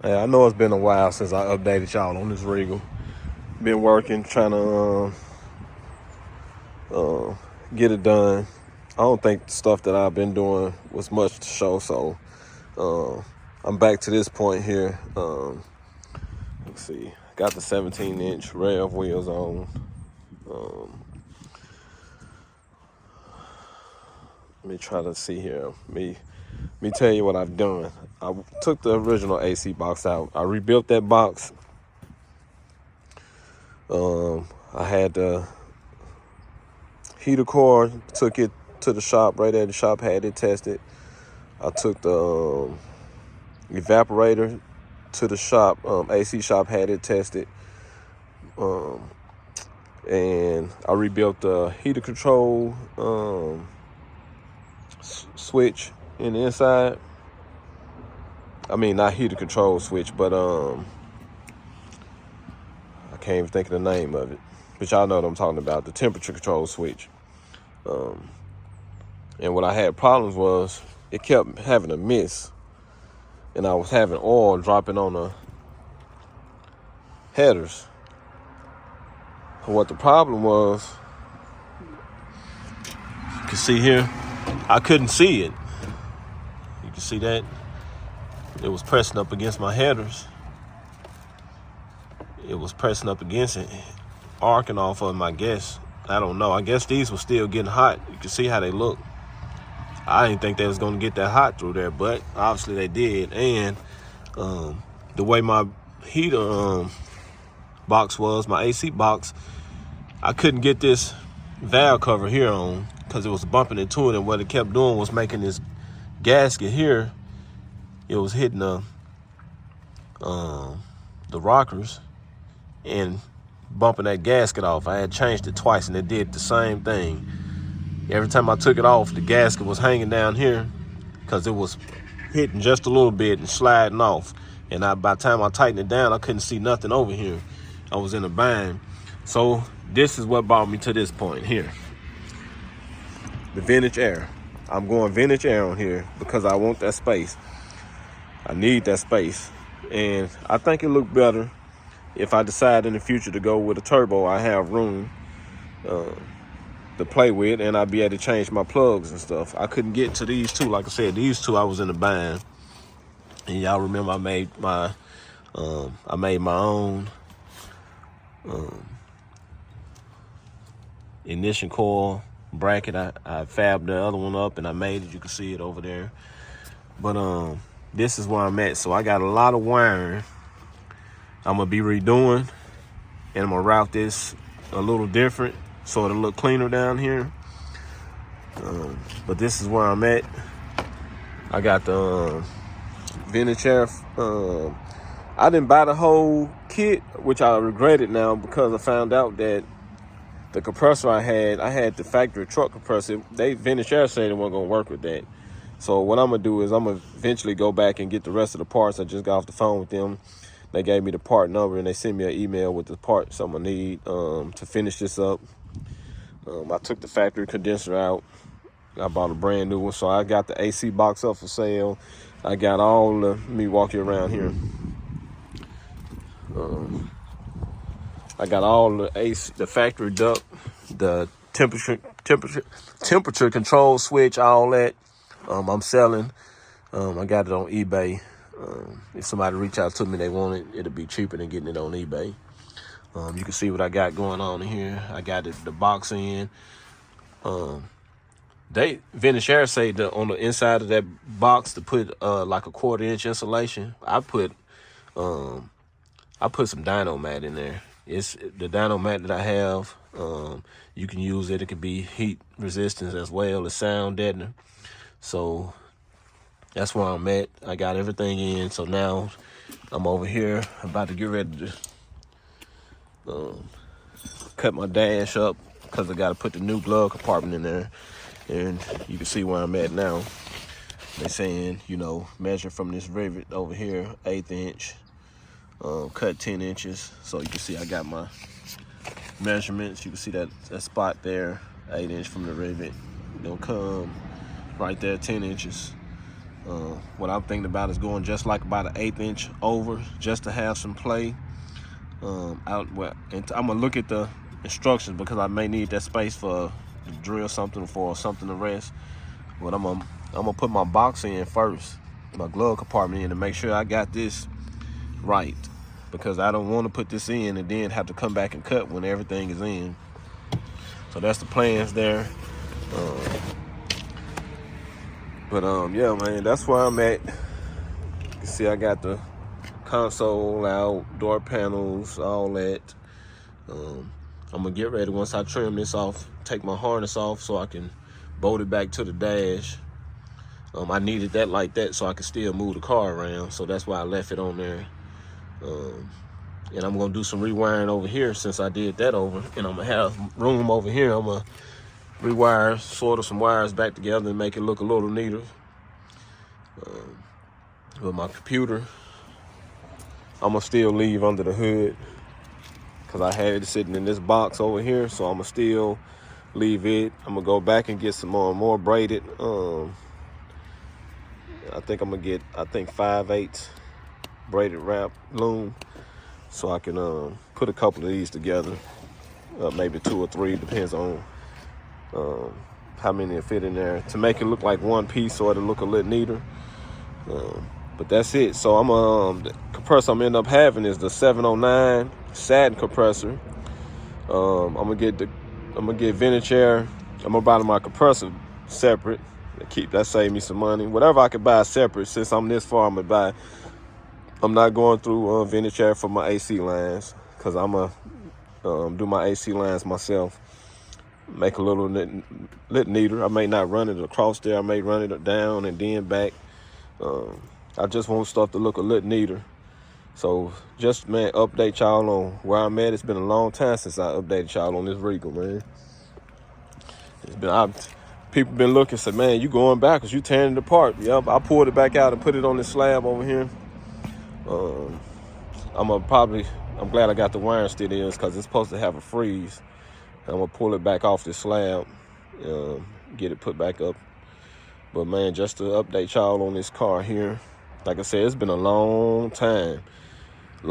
Hey, I know it's been a while since I updated y'all on this Regal. Been working, trying to get it done. I don't think the stuff that I've been doing was much to show, so I'm back to this point here. Let's see, got the 17-inch rev wheels on. Let me try to see here. Let me tell you what I've done. I took the original AC box out. I rebuilt that box. I had the heater core, took it to the shop. Right at the shop, had it tested. I took the evaporator to the shop, AC shop, had it tested. And I rebuilt the heater control switch in the inside. I mean, not heater control switch, but I can't even think of the name of it. But y'all know what I'm talking about, the temperature control switch. And what I had problems was it kept having a miss. And I was having oil dropping on the headers. What the problem was, you can see here, I couldn't see it. You can see that it was pressing up against my headers. It was pressing up against it, arcing off of them, I guess. I don't know. I guess these were still getting hot. You can see how they look. I didn't think they was going to get that hot through there, but obviously they did. And the way my heater box was, my AC box, I couldn't get this valve cover here on because it was bumping into it, and what it kept doing was making this gasket here. It was hitting the rockers and bumping that gasket off. I had changed it twice and it did the same thing. Every time I took it off, the gasket was hanging down here because it was hitting just a little bit and sliding off. And by the time I tightened it down, I couldn't see nothing over here. I was in a bind. So this is what brought me to this point here. The vintage air. I'm going vintage air on here because I want that space. I need that space. And I think it looked better if I decide in the future to go with a turbo. I have room to play with, and I'll be able to change my plugs and stuff. I couldn't get to these two. Like I said, these two I was in a bind. And y'all remember I made my own ignition coil bracket. I fabbed the other one up and I made it. You can see it over there. But this is where I'm at. So I got a lot of wiring I'm gonna be redoing, and I'm gonna route this a little different so it'll look cleaner down here. But this is where I'm at. I got the vintage air. I didn't buy the whole kit, which I regretted now because I found out that the compressor I had the factory truck compressor. Vintage air said they weren't gonna work with that. So what I'm gonna do is I'm gonna eventually go back and get the rest of the parts. I just got off the phone with them. They gave me the part number and they sent me an email with the parts I'm gonna need to finish this up. I took the factory condenser out. I bought a brand new one. So I got the AC box up for sale. I got all let me walk you around here. I got all the AC, the factory duct, the temperature control switch, all that. I'm selling. I got it on eBay. If somebody reach out to me, they want it, it'll be cheaper than getting it on eBay. You can see what I got going on in here. I got the box in. Vintage Air say that on the inside of that box to put like a 1/4-inch insulation. I put some dyno mat in there. It's the dyno mat that I have. You can use it. It can be heat resistance as well as sound deadener. So that's where I'm at. I got everything in. So now I'm over here about to get ready to cut my dash up because I got to put the new glove compartment in there. And you can see where I'm at now. They're saying, measure from this rivet over here, 1/8 inch, cut 10 inches. So you can see I got my measurements. You can see that spot there, 8 inch from the rivet. It'll come right there, 10 inches. What I'm thinking about is going just like about an 1/8 inch over, just to have some play. And I'm gonna look at the instructions because I may need that space for to drill something for something to rest. But I'm gonna put my box in first, my glove compartment in, to make sure I got this right, because I don't want to put this in and then have to come back and cut when everything is in. So that's the plans there. Yeah, man, that's where I'm at. You can see I got the console out, door panels, all that. I'm gonna get ready once I trim this off, take my harness off so I can bolt it back to the dash. I needed that like that so I could still move the car around, so that's why I left it on there. And I'm gonna do some rewiring over here since I did that over, and I'm gonna have room over here. I'm gonna rewire sort of some wires back together and make it look a little neater. With my computer, I'm gonna still leave under the hood because I had it sitting in this box over here, so I'm gonna still leave it. I'm gonna go back and get some more braided. I think I'm gonna get 5/8 braided wrap loom, so I can put a couple of these together, maybe 2 or 3, depends on how many will fit in there, to make it look like one piece so it'll look a little neater. But that's it. So the compressor I'm end up having is the 709 satin compressor. I'm gonna get vintage air. I'm gonna buy my compressor separate. That save me some money. Whatever I could buy separate, since I'm this far, I'm not going through vintage air for my AC lines, because I'm gonna do my AC lines myself. Make a little neater. I may not run it across there. I may run it down and then back. I just want stuff to look a little neater. So just, man, update y'all on where I'm at. It's been a long time since I updated y'all on this Regal, man. People been looking, said, man, you going backwards, you tearing it apart. Yep, I pulled it back out and put it on this slab over here. I'm glad I got the wiring still in, because it's supposed to have a freeze. I'm gonna pull it back off this slab, get it put back up. But man, just to update y'all on this car here, like I said, it's been a long time. I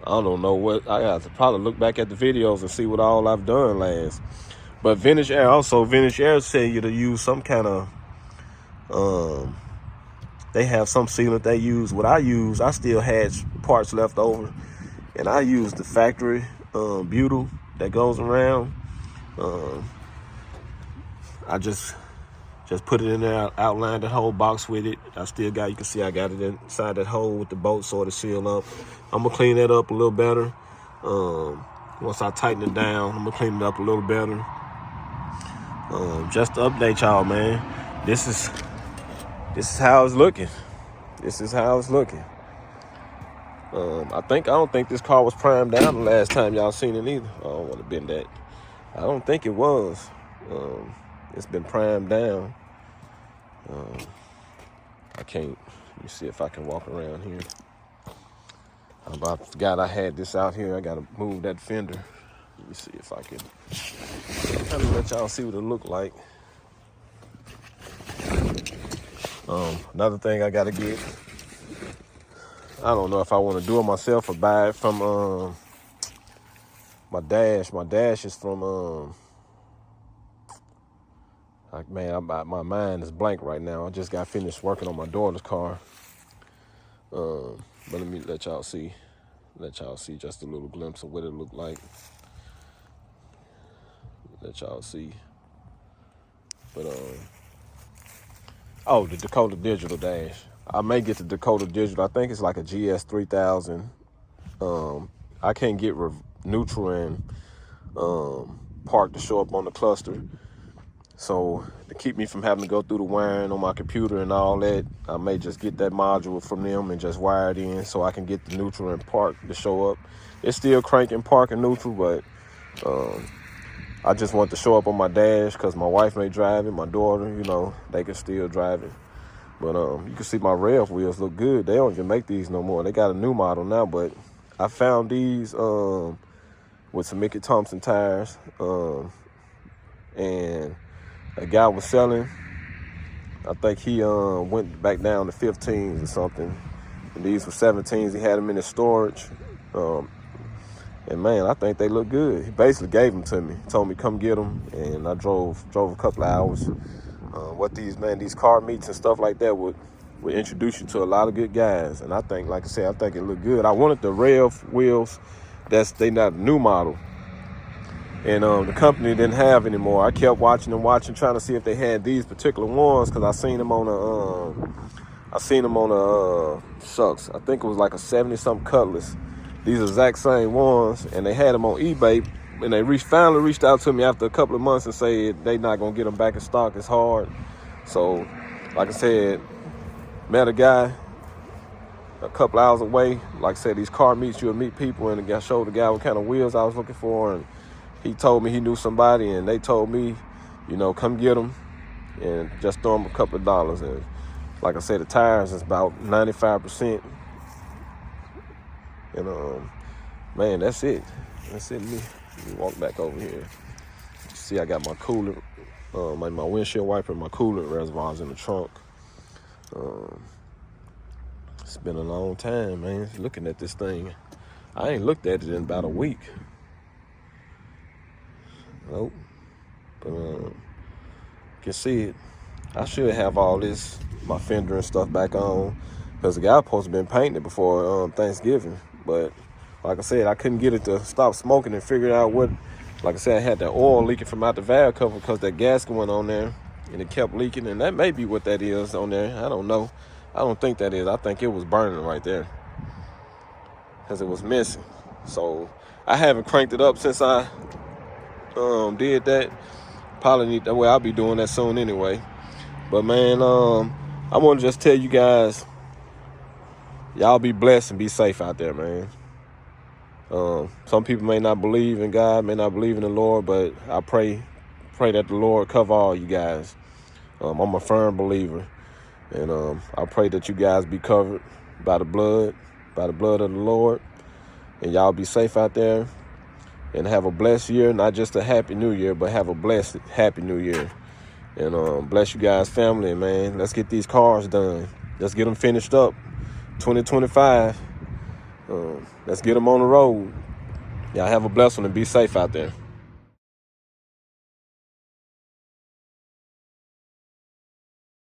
don't know what, I have to probably look back at the videos and see what all I've done last. But vintage air tell you to use some kind of, they have some sealant they use. What I still had parts left over, and I used the factory butyl that goes around. I just put it in there, outlined the whole box with it. You can see I got it inside that hole with the bolt so to seal up. I'm gonna clean that up a little better. Once I tighten it down, I'm gonna clean it up a little better. Just to update y'all, man. This is how it's looking. I don't think this car was primed down the last time y'all seen it either. I don't want to bend that. I don't think it was. It's been primed down. Let me see if I can walk around here. I forgot I had this out here. I gotta move that fender. Let me see if I can kind of let y'all see what it look like. Another thing I gotta get, I don't know if I want to do it myself or buy it from my dash. My dash is from my mind is blank right now. I just got finished working on my daughter's car. But let me let y'all see just a little glimpse of what it looked like. Let y'all see. But the Dakota Digital dash. I may get the Dakota Digital. I think it's like a GS 3000. I can't get neutral and park to show up on the cluster. So to keep me from having to go through the wiring on my computer and all that, I may just get that module from them and just wire it in so I can get the neutral and park to show up. It's still cranking park and neutral, but I just want to show up on my dash because my wife may drive it, my daughter, they can still drive it. But you can see my rev wheels look good. They don't even make these no more. They got a new model now, but I found these with some Mickey Thompson tires, and a guy was selling I think he went back down to 15s or something. And these were 17s. He had them in his storage. And man, I think they look good. He basically gave them to me. He told me come get them, and I drove a couple of hours. What these car meets and stuff like that would introduce you to a lot of good guys. And I think, like I said, I think it looked good. I wanted the Rev wheels. They not a new model. And the company didn't have anymore. I kept watching, trying to see if they had these particular ones, because I seen them on shucks. I think it was like a 70-something Cutlass. These exact same ones, and they had them on eBay. And they finally reached out to me after a couple of months and said they not gonna get them back in stock. It's hard. So, like I said, met a guy a couple hours away. Like I said, these car meets, you'll meet people, and I showed the guy what kind of wheels I was looking for, and he told me he knew somebody, and they told me, come get them and just throw them a couple of dollars. And like I said, the tires is about 95%. And man, that's it. That's it. Let me walk back over here. See, I got my coolant, my windshield wiper, and my coolant reservoirs in the trunk. It's been a long time, man, looking at this thing. I ain't looked at it in about a week. Nope. But you can see it. I should have all this, my fender and stuff back on, because the guy supposed to been painting it before Thanksgiving. But like I said, I couldn't get it to stop smoking and figure out what. Like I said, I had that oil leaking from out the valve cover because that gasket went on there and it kept leaking, and that may be what that is on there. I don't know. I don't think that is. I think it was burning right there because it was missing. So I haven't cranked it up since I did that. Probably need that way. I'll be doing that soon anyway. But man, I want to just tell you guys, y'all be blessed and be safe out there, man. Some people may not believe in God, may not believe in the Lord, but I pray that the Lord cover all you guys. I'm a firm believer, and I pray that you guys be covered by the blood of the Lord, and y'all be safe out there and have a blessed year. Not just a happy new year, but have a blessed happy new year. And bless you guys, family, man. Let's get these cars done. Let's get them finished up. 2025. Let's get them on the road. Y'all have a blessed one and be safe out there.